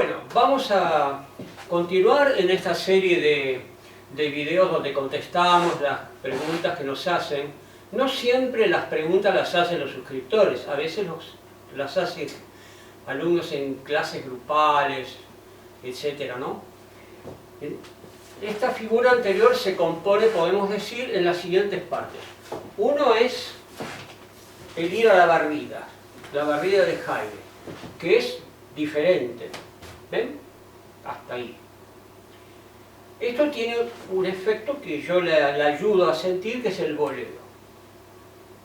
Bueno, vamos a continuar en esta serie de videos donde contestamos las preguntas que nos hacen. No siempre las preguntas las hacen los suscriptores, a veces las hacen alumnos en clases grupales, etcétera, ¿no? Esta figura anterior se compone, podemos decir, en las siguientes partes. Uno es el ir a la barrida de Haydn, que es diferente. ¿Ven? Hasta ahí. Esto tiene un efecto que yo le ayudo a sentir, que es el boleo.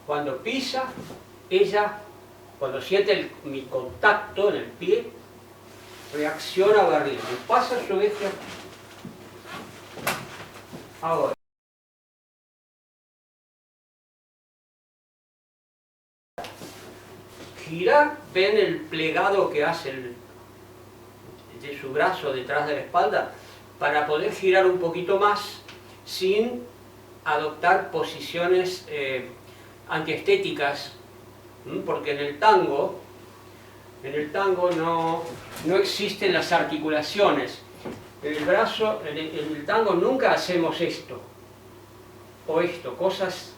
Cuando pisa, ella, cuando siente mi contacto en el pie, reacciona a barrida. Me pasa su eje aquí. Ahora. Girar, ven el plegado que hace de su brazo detrás de la espalda, para poder girar un poquito más sin adoptar posiciones antiestéticas, porque en el tango no existen las articulaciones. En el tango nunca hacemos esto, o esto, cosas,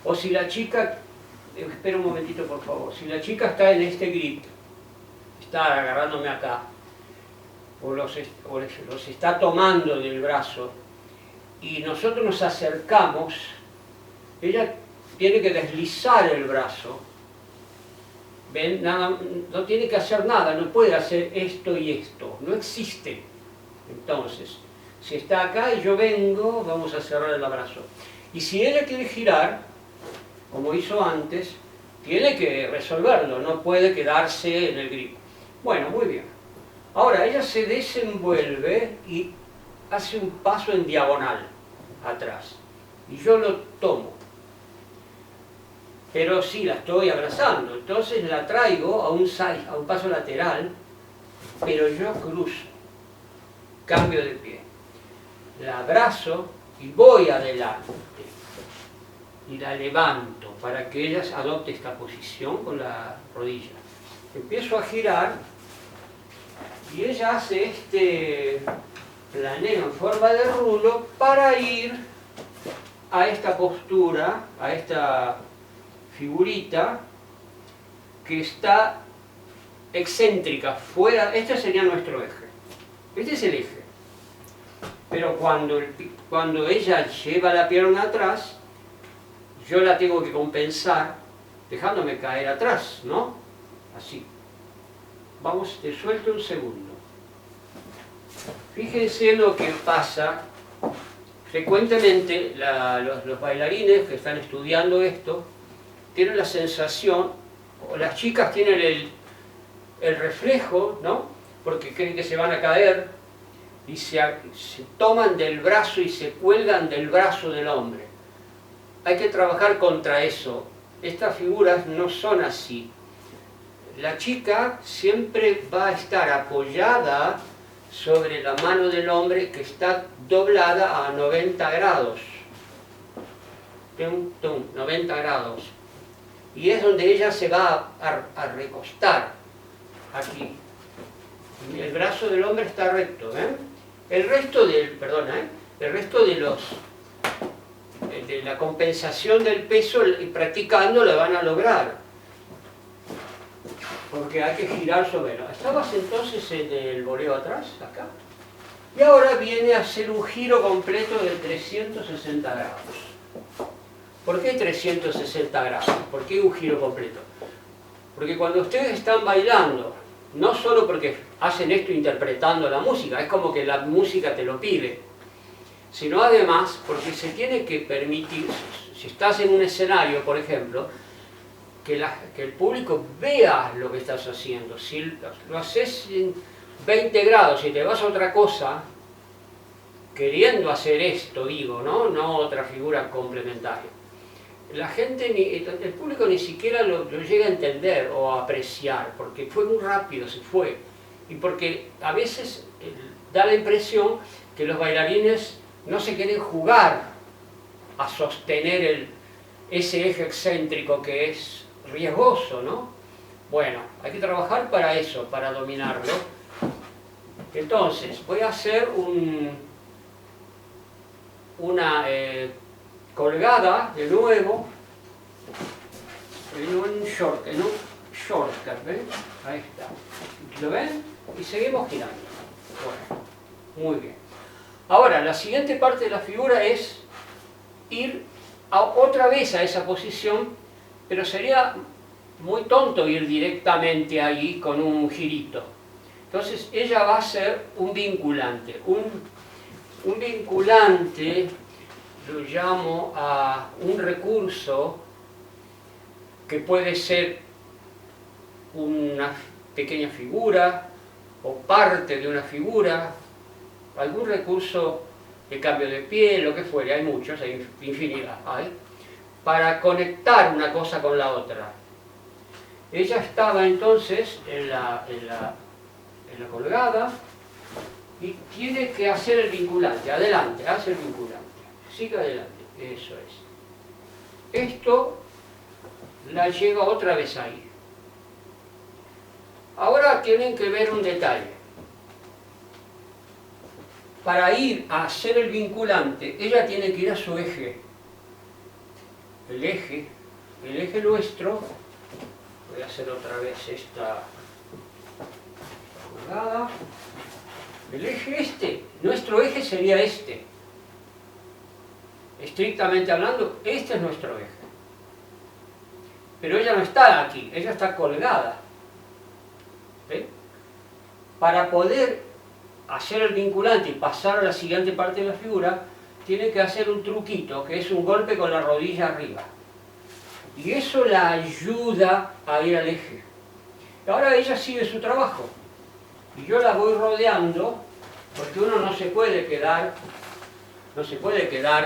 o si la chica, espera un momentito por favor, si la chica está en este grip, está agarrándome acá, o los está tomando del brazo, y nosotros nos acercamos, ella tiene que deslizar el brazo, ¿ven? No tiene que hacer nada, no puede hacer esto y esto, no existe. Entonces, si está acá y yo vengo, vamos a cerrar el abrazo. Y si ella quiere girar, como hizo antes, tiene que resolverlo, no puede quedarse en el grip. Bueno, muy bien. Ahora, ella se desenvuelve y hace un paso en diagonal, atrás. Y yo lo tomo. Pero sí, la estoy abrazando. Entonces la traigo a un paso lateral, pero yo cruzo. Cambio de pie. La abrazo y voy adelante. Y la levanto para que ella adopte esta posición con la rodilla. Empiezo a girar y ella hace este planeo en forma de rulo para ir a esta postura, a esta figurita que está excéntrica, fuera. Este sería nuestro eje. Este es el eje. Pero cuando ella lleva la pierna atrás, yo la tengo que compensar dejándome caer atrás, ¿no? Así. Vamos, te suelto un segundo. Fíjense lo que pasa. Frecuentemente los bailarines que están estudiando esto tienen la sensación, o las chicas tienen el reflejo, ¿no? Porque creen que se van a caer y se toman del brazo y se cuelgan del brazo del hombre. Hay que trabajar contra eso. Estas figuras no son así. La chica siempre va a estar apoyada sobre la mano del hombre, que está doblada a 90 grados. 90 grados. Y es donde ella se va a recostar. Aquí. El brazo del hombre está recto. El resto de la compensación del peso, practicando, la van a lograr. Porque hay que girar sobre él. Estabas entonces en el boleo atrás, acá. Y ahora viene a hacer un giro completo de 360 grados. ¿Por qué 360 grados? ¿Por qué un giro completo? Porque cuando ustedes están bailando, no solo porque hacen esto interpretando la música, es como que la música te lo pide, sino además porque se tiene que permitir, si estás en un escenario, por ejemplo, que el público vea lo que estás haciendo. Si lo haces en 20 grados y te vas a otra cosa, queriendo hacer esto, digo, no otra figura complementaria, la gente, el público ni siquiera lo llega a entender o a apreciar, porque fue muy rápido, se fue. Y porque a veces da la impresión que los bailarines no se quieren jugar a sostener ese eje excéntrico que es riesgoso, ¿no? Bueno, hay que trabajar para eso, para dominarlo. Entonces, voy a hacer una colgada de nuevo en un shortcut, ¿ven? Ahí está. ¿Lo ven? Y seguimos girando. Bueno, muy bien. Ahora, la siguiente parte de la figura es ir otra vez a esa posición, pero sería muy tonto ir directamente allí con un girito. Entonces, ella va a ser un vinculante. Un vinculante lo llamo a un recurso que puede ser una pequeña figura o parte de una figura, algún recurso de cambio de pie, lo que fuere, hay muchos, hay infinidad, para conectar una cosa con la otra. Ella estaba entonces en la colgada y tiene que hacer el vinculante, adelante, hace el vinculante, sigue adelante, eso es. Esto la lleva otra vez ahí. Ahora tienen que ver un detalle. Para ir a hacer el vinculante, ella tiene que ir a su eje. El eje nuestro, voy a hacer otra vez esta colgada. El eje nuestro eje sería este. Estrictamente hablando, este es nuestro eje. Pero ella no está aquí, ella está colgada. ¿Ven? Para poder hacer el vinculante y pasar a la siguiente parte de la figura, tiene que hacer un truquito, que es un golpe con la rodilla arriba. Y eso la ayuda a ir al eje. Y ahora ella sigue su trabajo. Y yo la voy rodeando, porque uno no se puede quedar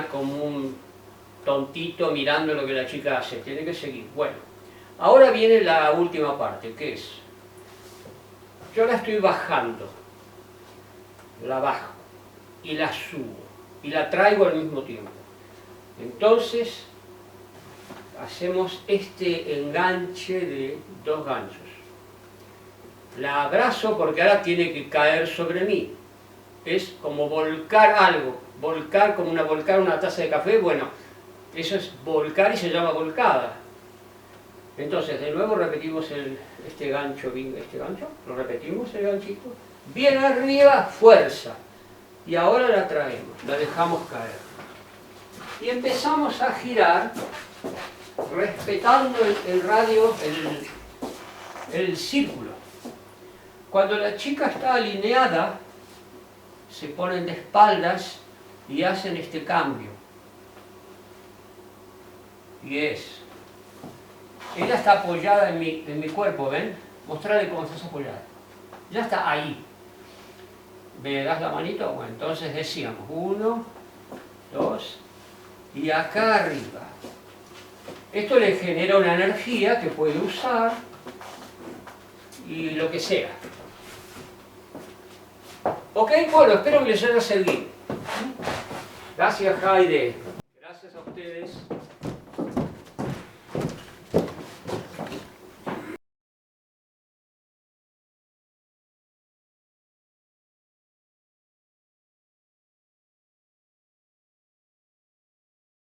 como un tontito mirando lo que la chica hace, tiene que seguir. Bueno, ahora viene la última parte, que es, yo la estoy bajando, la bajo y la subo y la traigo al mismo tiempo. Entonces hacemos este enganche de dos ganchos. La abrazo porque ahora tiene que caer sobre mí. Es como volcar algo, volcar como volcar una taza de café. Bueno, eso es volcar y se llama volcada. Entonces, de nuevo repetimos este gancho, lo repetimos el ganchito. Bien arriba, fuerza. Y ahora la traemos, la dejamos caer. Y empezamos a girar, respetando el radio, el círculo. Cuando la chica está alineada, se ponen de espaldas y hacen este cambio. Y ella está apoyada en mi cuerpo, ¿ven? Mostrarle cómo estás apoyada. Ya está ahí. ¿Me das la manito? Bueno, entonces decíamos 1, 2 y acá arriba. Esto le genera una energía que puede usar y lo que sea. Ok, bueno, espero que les haya servido. Gracias, Jaide. Gracias a ustedes.